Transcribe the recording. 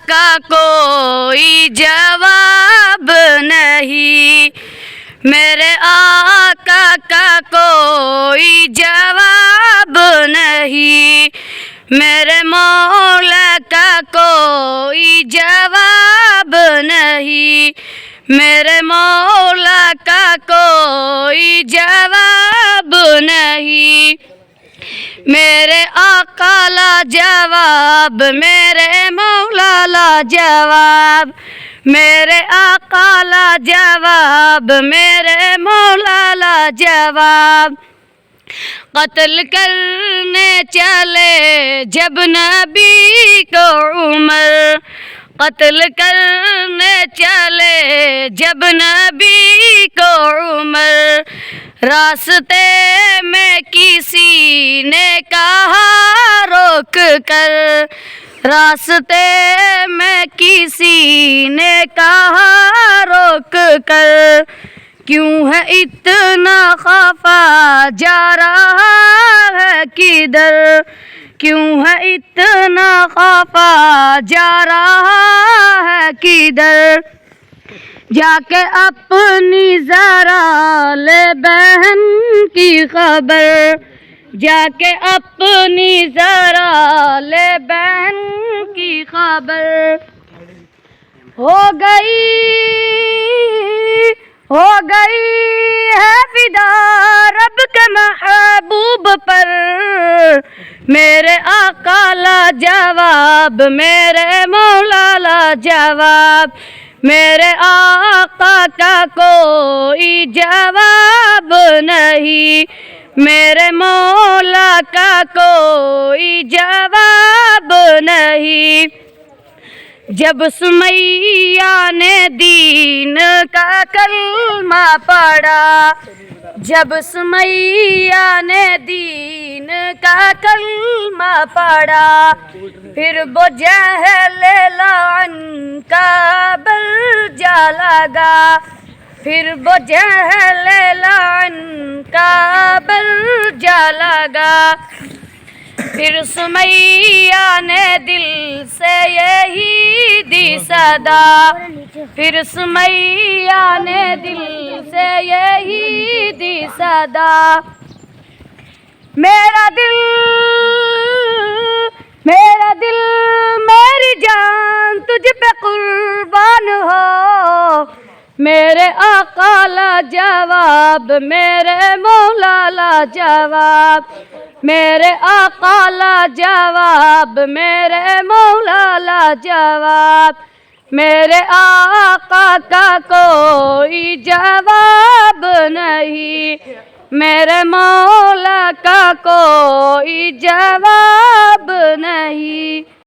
کا کوئی جواب نہیں، میرے آقا کا کوئی جواب نہیں، میرے مولا کا کوئی جواب نہیں، میرے مولا کا کوئی جواب نہیں، میرے آقا لا جواب، میرے مولا لا جواب، میرے آقا لا جواب، میرے مولا لا جواب۔ قتل کرنے چلے جب نبی کو عمر، قتل کرنے چلے جب نبی کو عمر، راستے میں کسی نے کہا روک کر، راستے میں کسی نے کہا روک کر، کیوں ہے اتنا خفا جا رہا ہے کدھر، کیوں ہے اتنا خفا جا رہا ہے کدھر، جا کے اپنی ذرا لے بہن کی خبر، جا کے اپنی ذرا لے بہن کی خبر، ہو گئی ہے فدا رب کے محبوب پر، میرے آقا لا جواب، میرے مولا لا جواب، میرے آقا کا کوئی جواب نہیں، میرے مولا کا کوئی جواب نہیں۔ جب سمیہ نے دین کا کلمہ پڑھا، جب سمیہ نے دین کا کلمہ پڑھا، پھر وہ جہل لعن کا برجا لگا، پھر وہ جہل لعن کا برجا لگا، پھر سمیہ نے دل سے یہی دی صدا، پھر سمیہ نے دل سے یہی دی صدا، میرا دل میری جان تجھ پہ قربان ہو، میرے آقا لا جواب، میرے مولا لا جواب، میرے آقا لا جواب، میرے مولا لا جواب، میرے آقا کا کوئی جواب نہیں، میرے مولا کا کوئی جواب نہیں۔